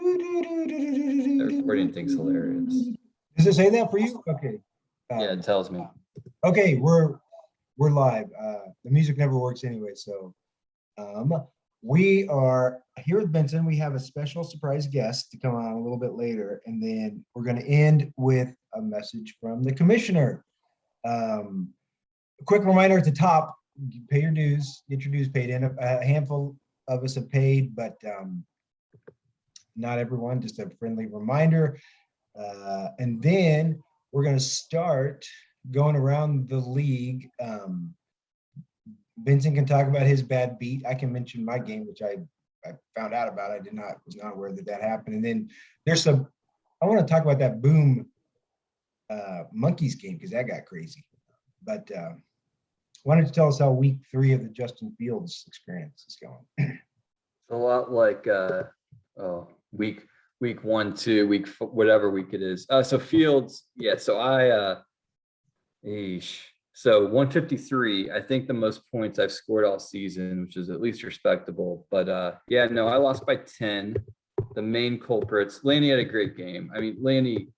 The recording thing's hilarious. Does it say that for you? Okay. Yeah, it tells me. Okay, we're live. The music never works anyway, so we are here with Benson. We have a special surprise guest to come on a little bit later, and then we're going to end with a message from the commissioner. A quick reminder at the top: pay your dues, get your dues paid in. A handful of us have paid, but not everyone. Just a friendly reminder, and then we're going to start going around the league. Benson can talk about his bad beat. I can mention my game, which I found out about. I was not aware that happened. And then there's I want to talk about that Boom Monkeys game because that got crazy. But why don't you tell us how week 3 of the Justin Fields experience is going? It's a lot like week 1, 2, whatever week it is. So Fields, yeah. So so 153, I think the most points I've scored all season, which is at least respectable. But yeah, no, I lost by 10. The main culprits, Lanny had a great game. I mean, Lanny,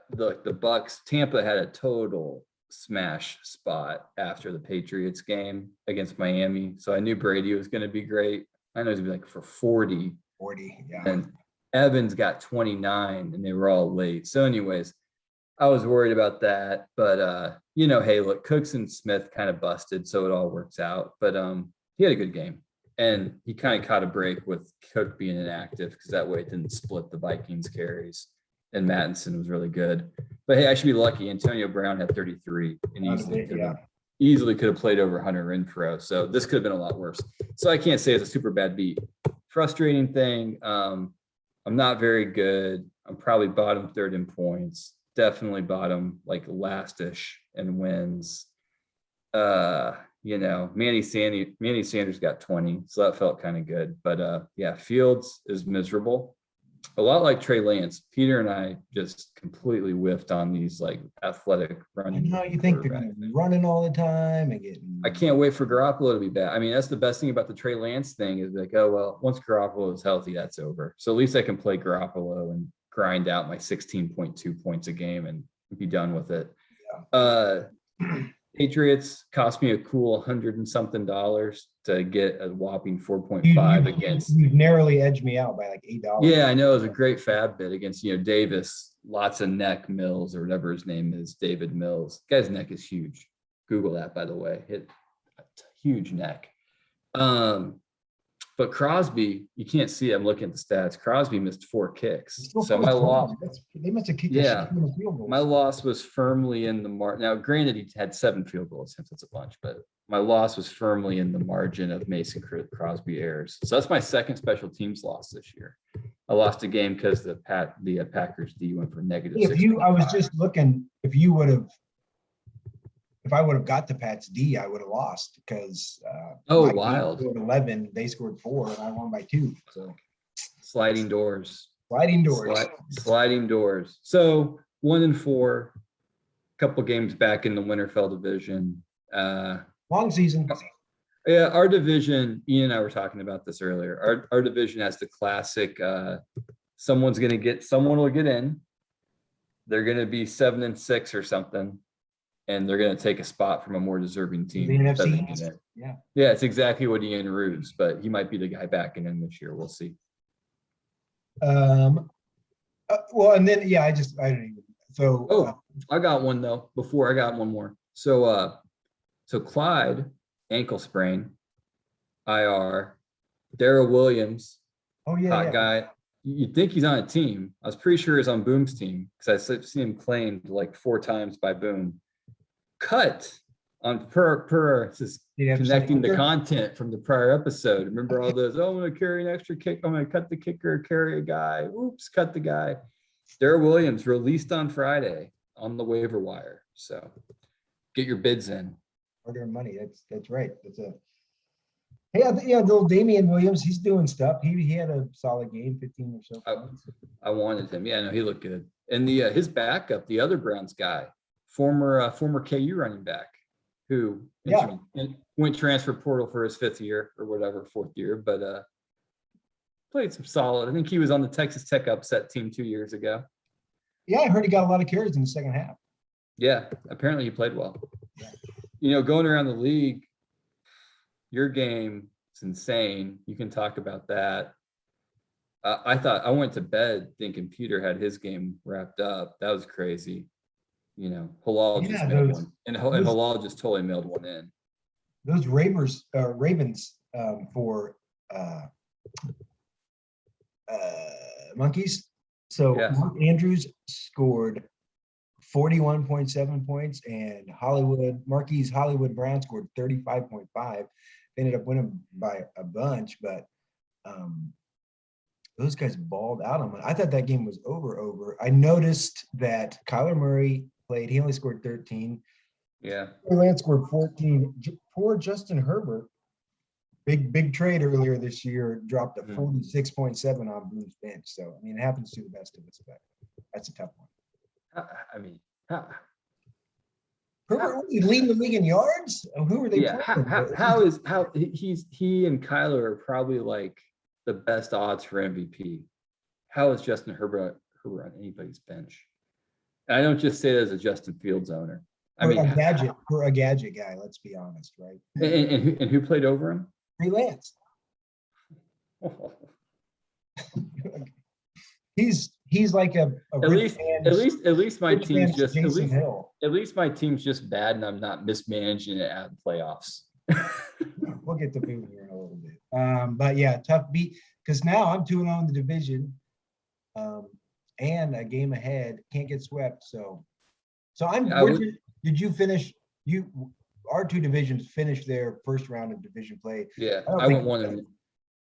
the Bucks, Tampa had a total smash spot after the Patriots game against Miami. So I knew Brady was going to be great. I know he's going to be like for 40. 40, yeah. And Evans got 29 and they were all late. So anyways, I was worried about that, but hey, look, Cooks and Smith kind of busted, so it all works out. But he had a good game, and he kind of caught a break with Cook being inactive because that way it didn't split the Vikings carries. And Mattinson was really good. But hey, I should be lucky. Antonio Brown had 33, and easily could have played over Hunter Renfrow. So this could have been a lot worse. So I can't say it's a super bad beat. Frustrating thing. I'm not very good. I'm probably bottom third in points. Definitely bottom like last-ish in wins. Manny Sanders got 20, so that felt kind of good. But yeah, Fields is miserable. A lot like Trey Lance. Peter and I just completely whiffed on these like athletic running. I know you think they're running all the time and getting. I can't wait for Garoppolo to be back. I mean, that's the best thing about the Trey Lance thing is like, oh well, once Garoppolo is healthy, that's over. So at least I can play Garoppolo and grind out my 16.2 points a game and be done with it. Yeah. Patriots cost me a cool $100 and something to get a whopping 4.5 against. You've narrowly edged me out by like $8. Yeah, I know. It was a great fab bid against, Davis, lots of neck Mills or whatever his name is, David Mills. The guy's neck is huge. Google that, by the way. Hit a huge neck. But Crosby, you can't see it. I'm looking at the stats. Crosby missed 4 kicks. So my loss. They must have kicked field goals. My loss was firmly in the margin. Now, granted, he had 7 field goals since it's a bunch, but my loss was firmly in the margin of Mason Crosby errors. So that's my second special teams loss this year. I lost a game because the Packers D went for negative. I was just looking. If I would have got the Pats D, I would have lost because wild. 11, they scored 4, and I won by 2. So sliding doors. So 1-4, couple games back in the Winterfell division. Long season. Yeah, our division. Ian and I were talking about this earlier. Our division has the classic. Someone will get in. They're going to be 7-6 or something. And they're going to take a spot from a more deserving team. The NFC. Yeah, it's exactly what Ian Rudes, but he might be the guy backing in this year. We'll see. Well, and then I don't even. So. I got one though. Before I got one more. So Clyde, ankle sprain, IR. Darrell Williams. Oh yeah. Hot guy. You'd think he's on a team. I was pretty sure he's on Boom's team because I see him claimed like 4 times by Boom. Cut on per connecting the content from the prior episode. Remember all those, I'm going to carry an extra kick. I'm going to cut the kicker, carry a guy. Oops, cut the guy. Darrell Williams released on Friday on the waiver wire. So get your bids in. Order money. That's right. The little Damian Williams, he's doing stuff. He had a solid game, 15 or so. I wanted him. Yeah, no, he looked good. And his backup, the other Browns guy, former KU running back, who went transfer portal for his 5th year or whatever, 4th year, but played some solid. I think he was on the Texas Tech upset team 2 years ago. Yeah, I heard he got a lot of carries in the second half. Yeah, apparently he played well. Yeah. You know, going around the league, your game is insane. You can talk about that. I thought I went to bed thinking Peter had his game wrapped up. That was crazy. You know, Halal just Yeah, mailed those- one, and Halal just totally mailed one in. Those Ravens for Monkeys. So Yeah. Mark Andrews scored 41.7 points, and Marquise Hollywood Brown scored 35.5. They ended up winning by a bunch, but those guys balled out on me. I thought that game was over. I noticed that Kyler Murray played. He only scored 13. Yeah. Lance scored 14. Poor Justin Herbert, big trade earlier this year, dropped a 46.7 on Blue's bench. So, I mean, it happens to the best of us, but that's a tough one. I mean, Herbert, was he leading the league in yards? Who are they yeah. playing? He and Kyler are probably like the best odds for MVP. How is Justin Herbert on anybody's bench? And I don't just say that as a Justin Fields owner. For a gadget guy, let's be honest, right? And who played over him? Trey Lance. He's like a at least my team's just Jason Hill. At least my team's just bad and I'm not mismanaging it at the playoffs. We'll get to Boone here in a little bit. But yeah, tough beat because now I'm 2-0 in the division, and a game ahead. Can't get swept. So did you finish? Our two divisions finished their first round of division play. Yeah, I went 1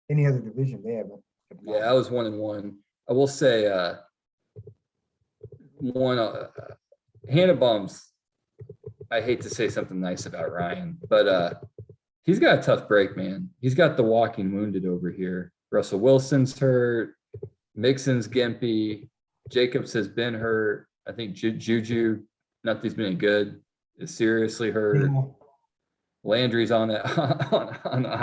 any other division they haven't. Yeah, I was 1-1. I will say, Hannah Bums. I hate to say something nice about Ryan, but he's got a tough break, man. He's got the walking wounded over here. Russell Wilson's hurt. Mixon's gimpy. Jacobs has been hurt. I think Juju, not that he's been any good, is seriously hurt. Yeah. Landry's on the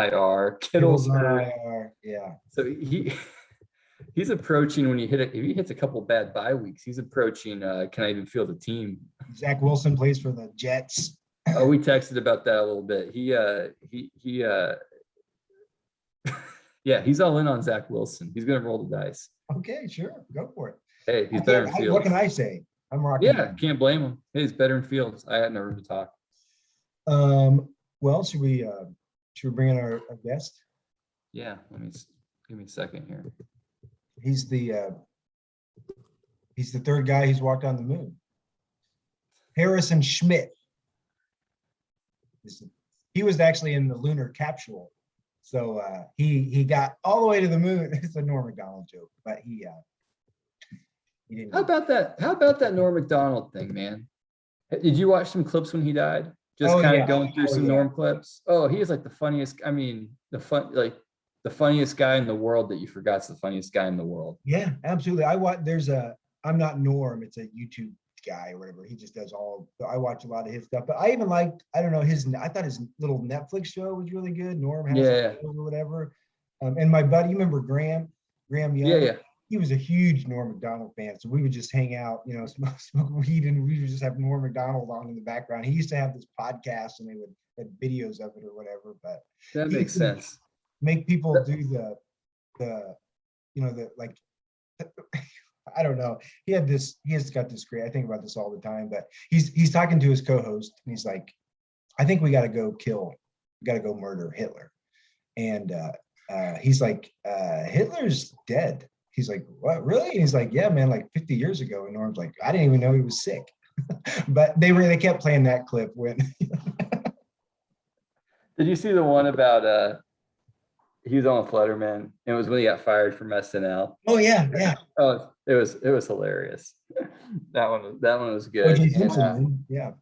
IR. Kittle's hurt. IR. Yeah. So he's approaching when if he hits a couple bad bye weeks, he's approaching. Can I even feel the team? Zach Wilson plays for the Jets. Oh, we texted about that a little bit. Yeah, he's all in on Zach Wilson. He's gonna roll the dice. Okay, sure, go for it. Hey, he's better in Fields. What can I say? I'm rocking. Yeah, can't blame him. Hey, he's better in Fields. I had no room to talk. Well, should we bring in our guest? Yeah, give me a second here. He's the third guy who's walked on the moon. Harrison Schmitt. He was actually in the lunar capsule. So he got all the way to the moon. It's a Norm Macdonald joke, but he didn't. How about that Norm Macdonald thing, man? Did you watch some clips when he died? Just going through some Norm clips. Oh, he is like the funniest. I mean, the funniest guy in the world that you forgot's the funniest guy in the world. Yeah, absolutely. I'm not Norm. It's a YouTube guy or whatever. He just does I watch a lot of his stuff, but I even liked, I don't know, I thought his little Netflix show was really good. Norm has or whatever. And my buddy, you remember Graham Young? Yeah. He was a huge Norm Macdonald fan. So we would just hang out, smoke weed, and we would just have Norm Macdonald on in the background. He used to have this podcast and they would have videos of it or whatever, but that makes sense. Make people do I don't know. He has got this great, I think about this all the time, but he's talking to his co-host and he's like, I think we got to go murder Hitler. And he's like, Hitler's dead. He's like, what, really? And he's like, yeah, man, like 50 years ago. And Norm's like, I didn't even know he was sick. But they kept playing that clip when. Did you see the one about he was on Flutterman, and it was when he got fired from SNL? Oh yeah. Oh, it was hilarious. That one was good. O.J. Simpson, yeah.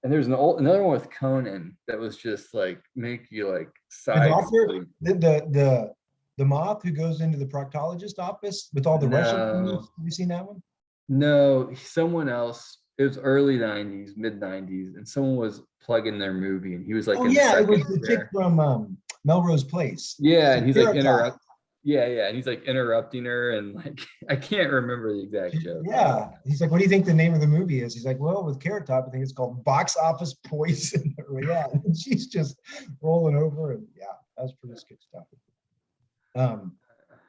And there's another one with Conan that was just like make you like side. The moth who goes into the proctologist office with all the Russian people. Have you seen that one? No, someone else. It was early 90s, mid 90s, and someone was plugging their movie, and he was like, it was the chick from Melrose Place. Yeah, and he's like yeah, and he's like interrupting her, and like I can't remember the exact joke. Yeah. He's like, what do you think the name of the movie is? He's like, well, with Carrot Top, I think it's called Box Office Poison. Yeah. And she's just rolling over. And yeah, that was pretty good stuff.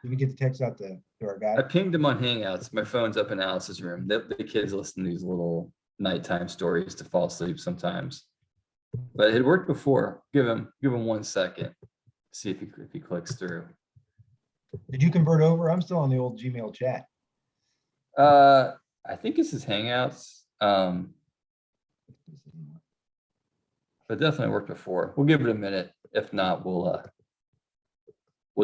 Did we get the text out to our I guy? pinged him on Hangouts. My phone's up in Alice's room. The kids listen to these little nighttime stories to fall asleep sometimes. But it worked before. Give him 1 second. See if he clicks through. Did you convert over? I'm still on the old Gmail chat. I think this is Hangouts. But definitely worked before. We'll give it a minute. If not, we'll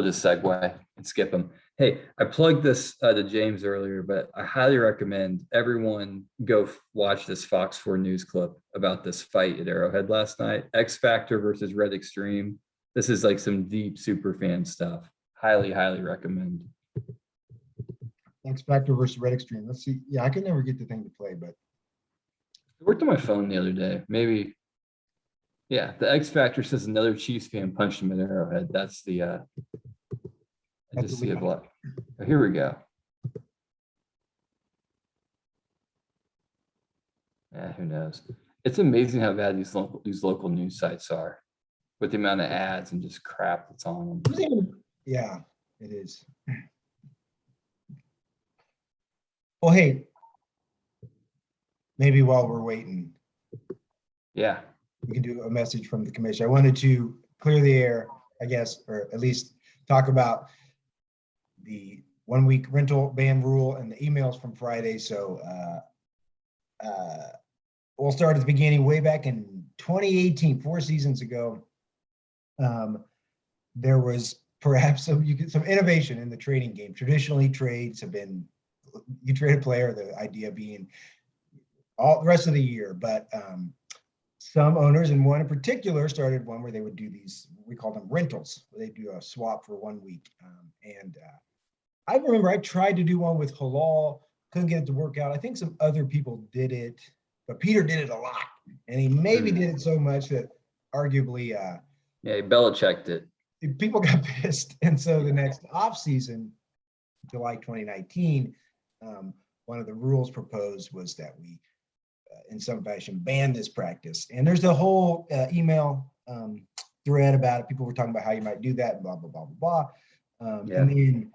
just segue and skip them. Hey, I plugged this to James earlier, but I highly recommend everyone go watch this Fox 4 News clip about this fight at Arrowhead last night. X Factor versus Red Extreme. This is like some deep super fan stuff. Highly, highly recommend. X Factor versus Red Extreme. Let's see. Yeah, I could never get the thing to play, but It worked on my phone the other day. Maybe. Yeah, the X Factor says another Chiefs fan punched him at Arrowhead. That's the I That's just what we see a got. block. Oh, here we go. Yeah, who knows? It's amazing how bad these local news sites are with the amount of ads and just crap that's on them. Yeah, it is. Well, hey, maybe while we're waiting, Yeah. we can do a message from the commission. I wanted to clear the air, I guess, or at least talk about the 1 week rental ban rule and the emails from Friday. So we'll start at the beginning. Way back in 2018, 4 seasons ago, there was perhaps some innovation in the trading game. Traditionally, trades have been, you trade a player, the idea being all the rest of the year, but some owners, and one in particular, started one where they would do these, we call them rentals, where they do a swap for 1 week. I remember I tried to do one with Halal, couldn't get it to work out. I think some other people did it, but Peter did it a lot, and he maybe did it so much that arguably Yeah, Belichicked it. people got pissed. And so the next off season, July 2019, one of the rules proposed was that we, in some fashion, ban this practice. And there's a whole email thread about it. People were talking about how you might do that, and blah blah blah blah blah. Yeah. And then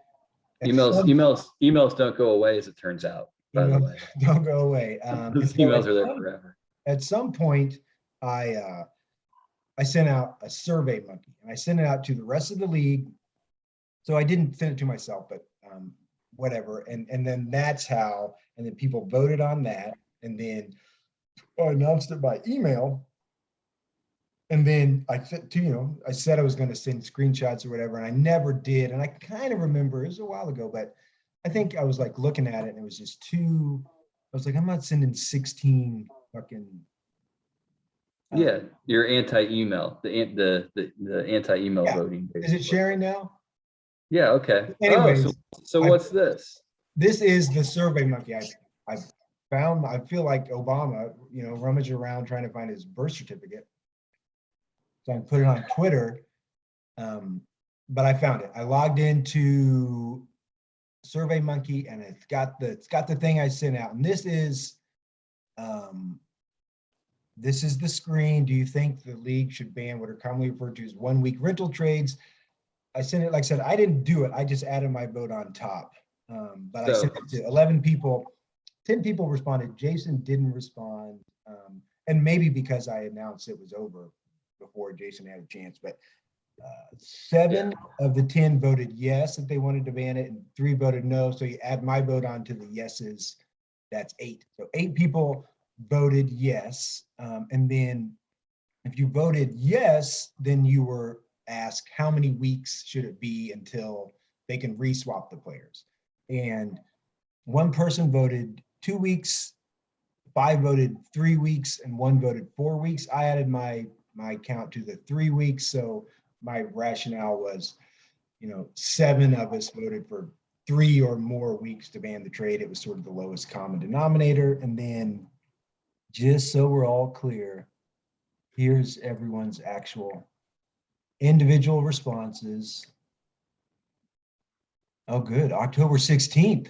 emails don't go away, as it turns out. By the way, don't go away. those emails are there forever. At some point, I sent out a Survey Monkey, and I sent it out to the rest of the league. So I didn't send it to myself, but whatever. And then that's how, and then people voted on that, and then I announced it by email. And then I said I said I was going to send screenshots or whatever, and I never did. And I kind of remember, it was a while ago, but I think I was like looking at it, and it was just too, I was like, I'm not sending 16 fucking. Yeah, your anti-email, the anti-email Yeah. voting. Is it sharing now? Yeah. Okay. Anyways, so what's this? This is the Survey Monkey. I found, I feel like Obama, rummage around trying to find his birth certificate. So I put it on Twitter, but I found it. I logged into Survey Monkey, and it's got the thing I sent out. And this is the screen. Do you think the league should ban what are commonly referred to as 1 week rental trades? I sent it, like I said, I didn't do it. I just added my vote on top. But I sent it to 11 people. 10 people responded. Jason didn't respond. And maybe because I announced it was over before Jason had a chance, but 7 of the 10 voted yes that they wanted to ban it, and 3 voted no. So you add my vote on to the yeses, that's 8. So 8 people voted yes. And then if you voted yes, then you were asked how many weeks should it be until they can re-swap the players. And 1 person voted 2 weeks, 5 voted 3 weeks, and 1 voted 4 weeks. I added my count to the 3 weeks. So my rationale was, 7 of us voted for 3 or more weeks to ban the trade. It was sort of the lowest common denominator. And then, just so we're all clear, here's everyone's actual individual responses. Oh, good. October 16th.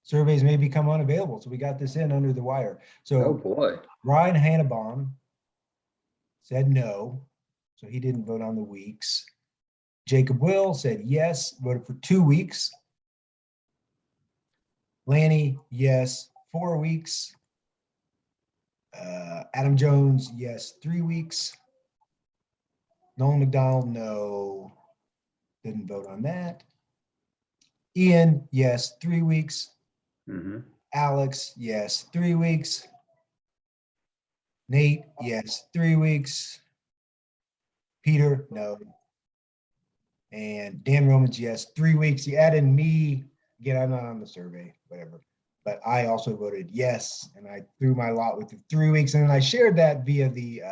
Surveys may become unavailable. So we got this in under the wire. Oh, So boy. Ryan Hannabon said no. So he didn't vote on the weeks. Jacob Will said yes, voted for 2 weeks. Lanny, yes, 4 weeks. Adam Jones, yes, 3 weeks. Nolan McDonald, no, didn't vote on that. Ian, yes, 3 weeks. Mm-hmm. Alex, yes, 3 weeks. Nate, yes, 3 weeks. Peter, no. And Dan Romans, yes, 3 weeks. He added me. Again, I'm not on the survey, whatever. But I also voted yes, and I threw my lot with the 3 weeks, and then I shared that via the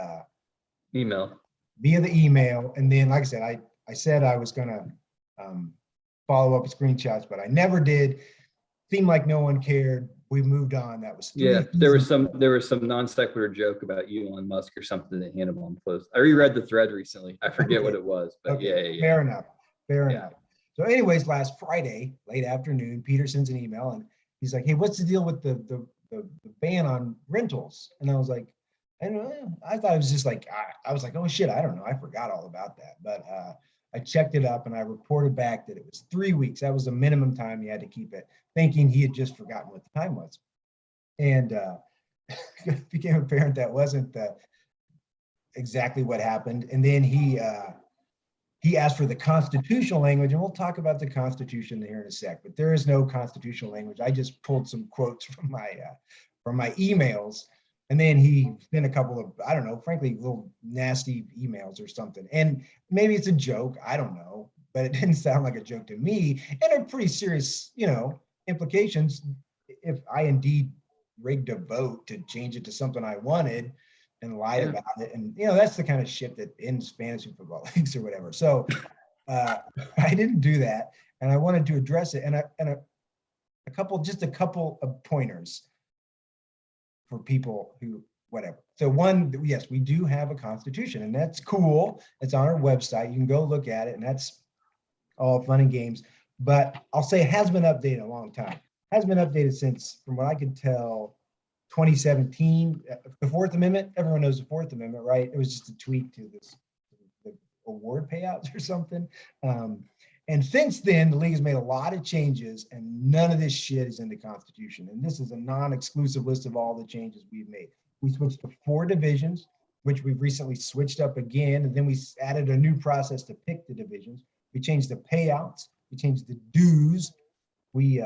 Email. email. And then, like I said, I said I was gonna follow up with screenshots, but I never did. Seemed like no one cared. We moved on. That was 3 Yeah, there was seasons. some non sequitur joke about Elon Musk or something that Hannibal posted. I reread the thread recently. I forget what it was, but Okay, yeah. fair enough. Fair Yeah. enough. So, anyways, last Friday, late afternoon, Peter sends an email and he's like, "Hey, what's the deal with the ban on rentals?" And I was like, "I don't know." I thought it was just like I was like, "Oh shit, I don't know. I forgot all about that." But I checked it up and I reported back that it was 3 weeks. That was the minimum time you had to keep it, thinking he had just forgotten what the time was. And became apparent that wasn't exactly what happened. And then he asked for the constitutional language, and we'll talk about the Constitution here in a sec. But there is no constitutional language. I just pulled some quotes from my emails, and then he sent a couple of, I don't know, frankly, little nasty emails or something. And maybe it's a joke. I don't know, but it didn't sound like a joke to me, and are pretty serious, implications if I indeed rigged a vote to change it to something I wanted and lied Yeah. about it. And, that's the kind of shit that ends fantasy football leagues or whatever. So I didn't do that. And I wanted to address it. And a couple of pointers for people who, whatever. So one, yes, we do have a constitution, and that's cool. It's on our website. You can go look at it, and that's all fun and games. But I'll say it has been updated a long time. It has been updated since, from what I can tell, 2017. The Fourth Amendment, everyone knows the Fourth Amendment, right? It was just a tweak to the award payouts or something. And since then, the league has made a lot of changes, and none of this shit is in the Constitution. And this is a non-exclusive list of all the changes we've made. We switched to 4 divisions, which we've recently switched up again, and then we added a new process to pick the divisions. We changed the payouts. We changed the dues. We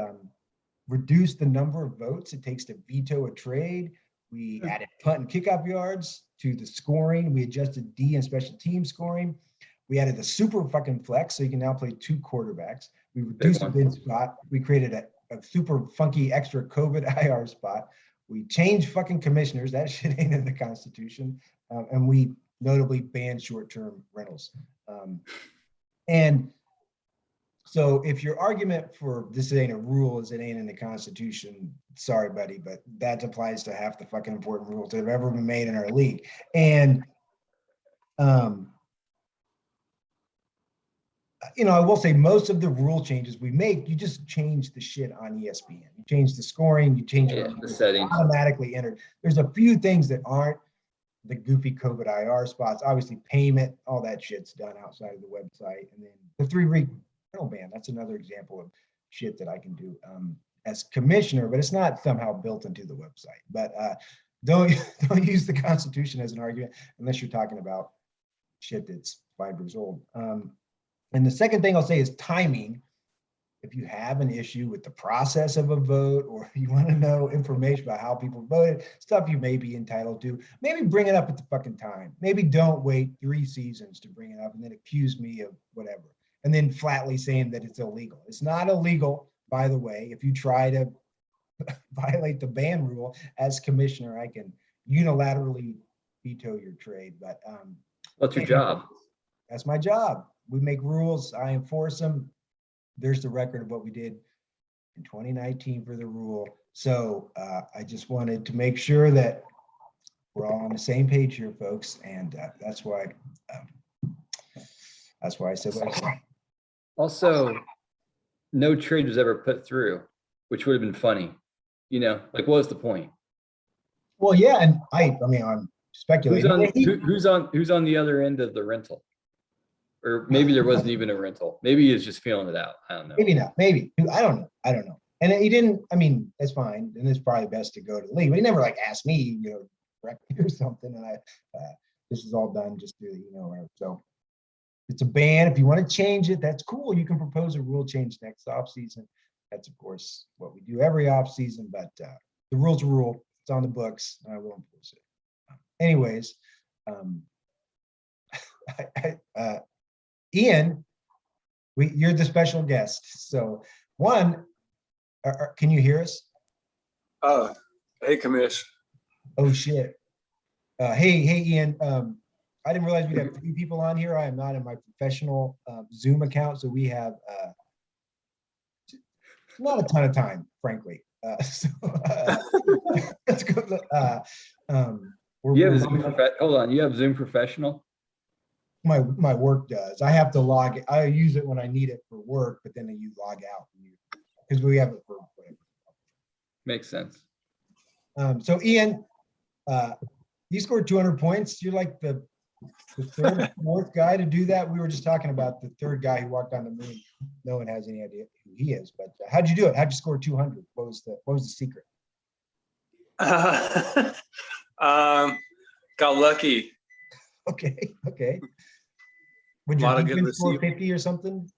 reduced the number of votes it takes to veto a trade. We added punt and kickoff yards to the scoring. We adjusted D and special team scoring. We added the super fucking flex, so you can now play 2 quarterbacks. We reduced the bid spot. We created a super funky extra COVID IR spot. We changed fucking commissioners. That shit ain't in the Constitution. And we notably banned short-term rentals. And so if your argument for this ain't a rule is it ain't in the Constitution, sorry, buddy, but that applies to half the fucking important rules that have ever been made in our league. And, I will say most of the rule changes we make, you just change the shit on ESPN. You change the scoring, you change The settings. automatically entered. There's a few things that aren't the goofy COVID IR spots. Obviously, payment, all that shit's done outside of the website. And then the 3-week rental ban, that's another example of shit that I can do as commissioner, but it's not somehow built into the website. But don't use the Constitution as an argument unless you're talking about shit that's 5 years old. And the second thing I'll say is timing. If you have an issue with the process of a vote, or you want to know information about how people voted, stuff you may be entitled to, maybe bring it up at the fucking time. Maybe don't wait 3 seasons to bring it up and then accuse me of whatever, and then flatly saying that it's illegal. It's not illegal, by the way. If you try to violate the ban rule as commissioner, I can unilaterally veto your trade. But what's your job? That's my job. We make rules, I enforce them. There's the record of what we did in 2019 for the rule. So I just wanted to make sure that we're all on the same page here, folks. And that's why I said what I said. Also, no trade was ever put through, which would have been funny. You know, like what was the point? Well, yeah, and I mean, I'm Who's speculating. on He- who's on the other end of the rental? Or maybe there wasn't even a rental. Maybe he was just feeling it out. I don't know. Maybe not. Maybe. I don't know. I don't know. And he didn't. I mean, that's fine. And it's probably best to go to the league. But he never like asked me, you know, correct me or something. And this is all done just through the email. So it's a ban. If you want to change it, that's cool. You can propose a rule change next offseason. That's of course what we do every offseason. But the rule's a rule. It's on the books. And I will enforce it. Anyways, Ian, you're the special guest. So one, can you hear us? Oh, hey, Kamish. Oh shit. Hey, Ian. I didn't realize we have 3 people on here. I am not in my professional Zoom account, so we have not a ton of time, frankly. So let's go. You have Zoom hold on, you have Zoom Professional? My work does. I have to log it. I use it when I need it for work, but then you log out because we have it for whatever. Makes sense. So Ian, you scored 200 points. You're like the third, fourth guy to do that. We were just talking about the third guy who walked on the moon. No one has any idea who he is, but how'd you do it? How'd you score 200? What was the secret? Got lucky. Okay. Would A your lot of good defense score receiving. 50 or something?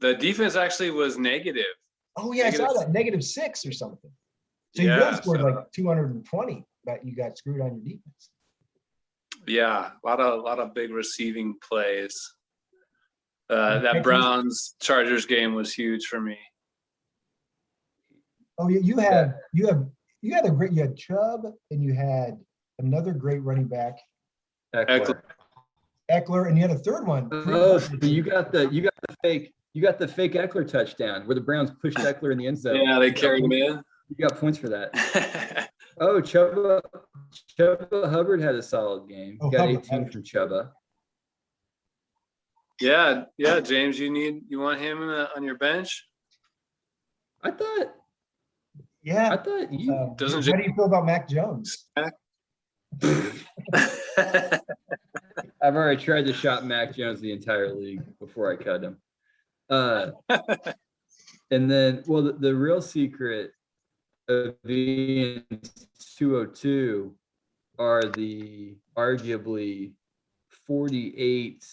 The defense actually was negative. Oh yeah, I saw that -6 or something. So you Yeah, really scored so- like 220, but you got screwed on your defense. Yeah, a lot of big receiving plays. Okay. That Browns Chargers game was huge for me. Oh, you had Chubb and you had another great running back, Eckler. Eckler, and you had a third one. Oh, so you got the fake Eckler touchdown where the Browns pushed Eckler in the end zone. Yeah, they carried him in. You got points for that. Oh, Chuba Hubbard had a solid game. Oh, You got Hubbard. 18 from Chuba. yeah, James, you want him on your bench? I thought Yeah. you Doesn't How do you feel about Mac Jones? I've already tried to shop Mac Jones the entire league before I cut him. And then, well, the real secret of being 202 are the arguably 48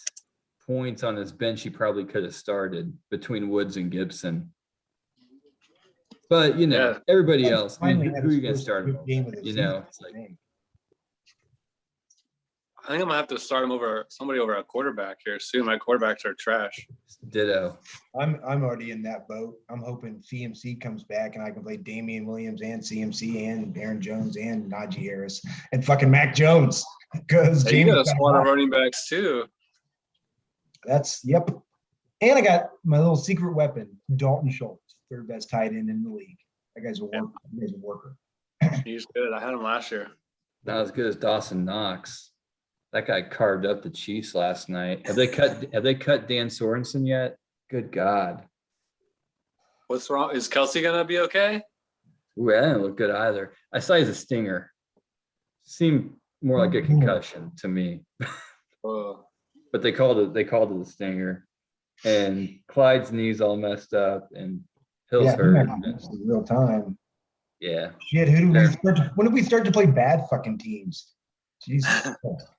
points on his bench he probably could have started between Woods and Gibson. But, you know, Yeah. everybody else, I Finally mean, had who are his you going to first start good him game over? of the You know, season. it's like, I think I'm gonna have to start him over somebody over a quarterback here soon. My quarterbacks are trash. ditto. I'm already in that boat. I'm hoping CMC comes back and I can play Damian Williams and CMC and Aaron Jones and Najee Harris and fucking Mac Jones because Hey, you James got a squad of running backs too. Yep. And I got my little secret weapon, Dalton Schultz, third best tight end in the league. That guy's a worker. That guy's a worker. He's good. I had him last year. Not as good as Dawson Knox. That guy carved up the Chiefs last night. Have they cut Dan Sorensen yet? Good God. What's wrong? Is Kelsey gonna be okay? Ooh, that didn't look good either. I saw he's a stinger. Seemed more like a concussion to me. Oh, But they called it a stinger. And Clyde's knee's all messed up and Hill's Yeah, hurt. it's the real time. Yeah. Shit, when did we start to play bad fucking teams? Jesus.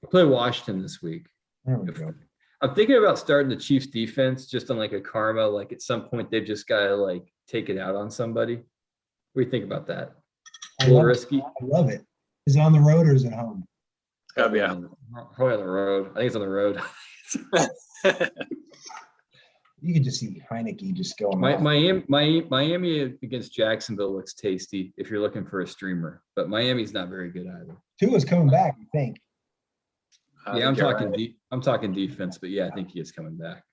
Play Washington this week. There we go. I'm thinking about starting the Chiefs defense just on like a karma. Like at some point they've just got to like take it out on somebody. What do you think about that? A little risky. I love it. Is it on the road or is it home? gotta be out. Probably on the road. I think it's on the road. You can just see Heineke just going. Miami against Jacksonville looks tasty if you're looking for a streamer, but Miami's not very good either. Tua's coming back, I think. Yeah, I'm talking defense, but yeah, I think he is coming back.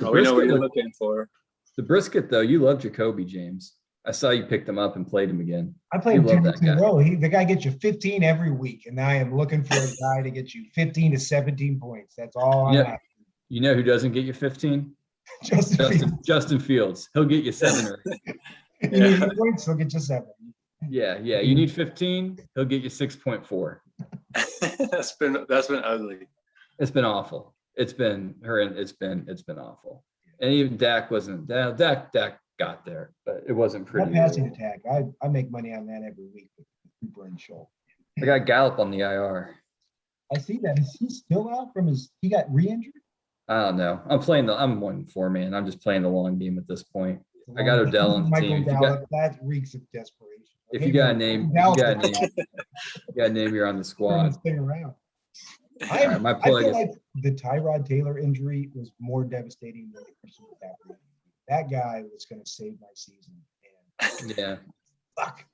Oh, we know what you're looking for. The brisket, though, you love Jacoby, James. I saw you picked him up and played him again. I played You him 2 love weeks that in a guy. row. The guy gets you 15 every week, and I am looking for a guy to get you 15 to 17 points. That's all I'm Yeah. asking. You know who doesn't get you 15? Justin Fields. Justin Fields. He'll get you 7 or 8. You need 8 points, he'll get you 7. Yeah. You need 15. He'll get you 6.4. That's been ugly. It's been awful. It's been awful. And even Dak wasn't. Dak got there, but it wasn't That pretty. passing attack, I make money on that every week with Cooper and Schultz. I got Gallup on the IR. I see that. Is he still out from he got re-injured? I don't know. I'm 1-4 man. I'm just playing the long game at this point. I got Odell on the Michael team. If you Gallup, that reeks of desperation. If you got a name, you're on the squad. Stay around. All right, my I plug feel is like the Tyrod Taylor injury was more devastating than the Christian McCaffrey. That guy was going to save my season. And yeah. fuck.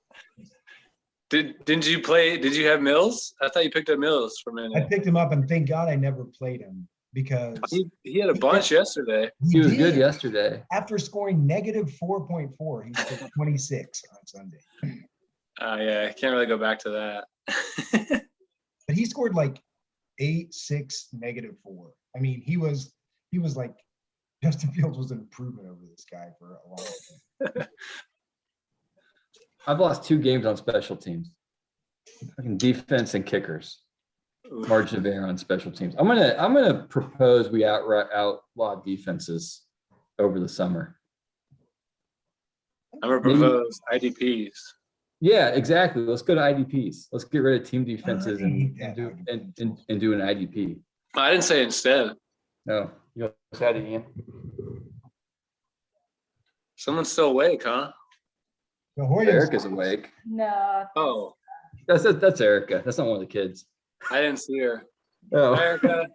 Did you have Mills? I thought you picked up Mills for a I minute. picked him up, and thank God I never played him because He had a bunch yesterday. He was did. good yesterday. After scoring negative 4.4, he scored 26 on Sunday. Yeah, I can't really go back to that. But he scored like 8, 6, negative 4. I mean, he was like Justin Fields was an improvement over this guy for a long time. I've lost 2 games on special teams. Fucking defense and kickers. Margin of error on special teams. I'm gonna propose we outlaw defenses over the summer. I'm gonna propose IDPs. Yeah, exactly. Let's go to IDPs. Let's get rid of team defenses I and hate that do IDP. and do an IDP. I didn't say instead. No, you said it, Ian. Someone's still awake, huh? The Hoyas, Erica's awake. No. Oh, That's Erica. That's not one of the kids. I didn't see her. Oh. Erica.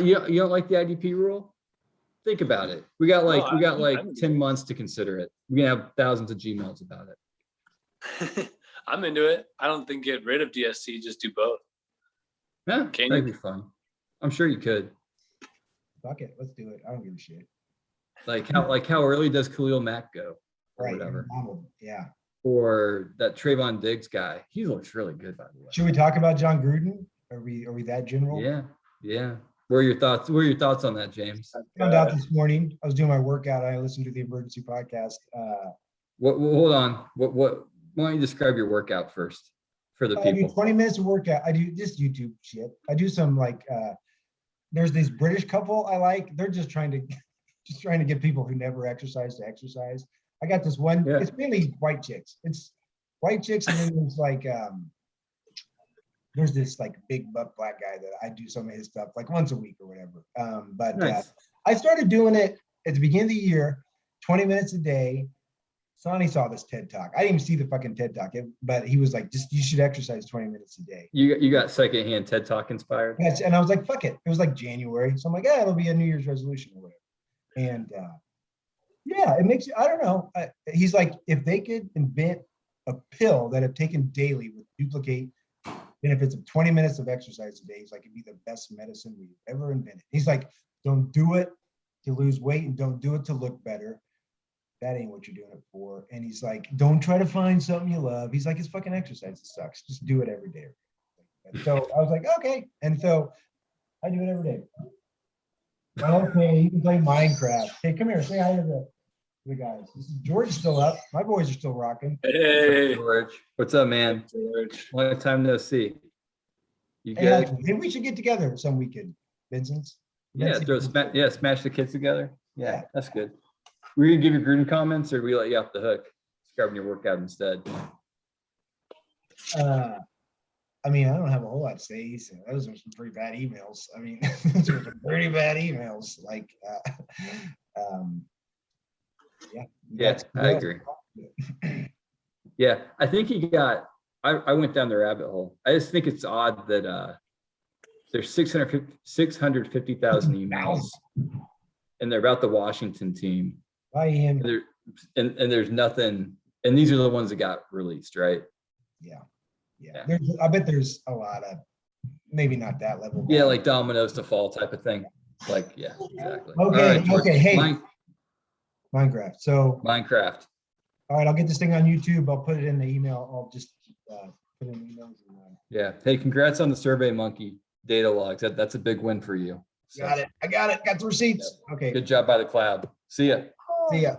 You don't like the IDP rule? Think about it. We got No, like I'm 10 months to consider it. We can have thousands of Gmails about it. I'm into it. I don't think get rid of DSC, just do both. Yeah, Can that'd you? be fun. I'm sure you could. fuck it, let's do it. I don't give a shit. Like how early does Khalil Mack go? Or Right. whatever. Yeah. Or that Trayvon Diggs guy. He looks really good, by the way. Should we talk about John Gruden? Are we that general? Yeah. What are your thoughts? What are your thoughts on that, James? Found out this morning. I was doing my workout. I listened to the emergency podcast. Hold on. Why don't you describe your workout first for the I do people? 20 minutes of workout. I do just YouTube shit. I do some there's this British couple I like. They're just trying to get people who never exercise to exercise. I got this one. Yeah. It's mainly white chicks. It's white chicks, and then there's like there's this like big butt black guy that I do some of his stuff like once a week or whatever. But Nice. I started doing it at the beginning of the year, 20 minutes a day. Sonny saw this TED Talk. I didn't even see the fucking TED Talk, but he was like, you should exercise 20 minutes a day. You got secondhand TED Talk inspired? Yes, and I was like, fuck it. It was like January. So I'm like, yeah, it'll be a New Year's resolution or whatever. And yeah, it makes you, I don't know. He's like, if they could invent a pill that if taken daily would duplicate benefits of 20 minutes of exercise a day, he's like, it'd be the best medicine we've ever invented. He's like, don't do it to lose weight and don't do it to look better. That ain't what you're doing it for. And he's like, don't try to find something you love. He's like, it's fucking exercise. It sucks. Just do it every day. So I was like, okay. And so I do it every day. Okay, you can play Minecraft. Hey, come here. Say hi to the guys. George is still up. My boys are still rocking. Hey, George, what's up, man? George. Long time no see. You Hey, good? maybe we should get together some weekend, Vincent's. Yeah, smash the kids together. Yeah, that's good. Were you gonna give your Gruden comments, or we let you off the hook? Describing your workout instead. I mean, I don't have a whole lot to say. So those are some pretty bad emails. I mean, those are some pretty bad emails. Like, yeah. Yeah, I agree. Yeah, I think he got. I went down the rabbit hole. I just think it's odd that there's 650,000 emails, and they're about the Washington team. Bye, Ian. And there's nothing. And these are the ones that got released, right? Yeah. Yeah. I bet there's a lot of, maybe not that level. Yeah, like dominoes to fall type of thing. Like, yeah, exactly. All Okay, right, George. okay, hey. Minecraft. So, Minecraft. all right, I'll get this thing on YouTube. I'll put it in the email. I'll just put in emails. Yeah. Hey, congrats on the Survey Monkey data logs. That's a big win for you. So, Got it. I got it. Got the receipts. Okay. good job by the cloud. See ya. See ya.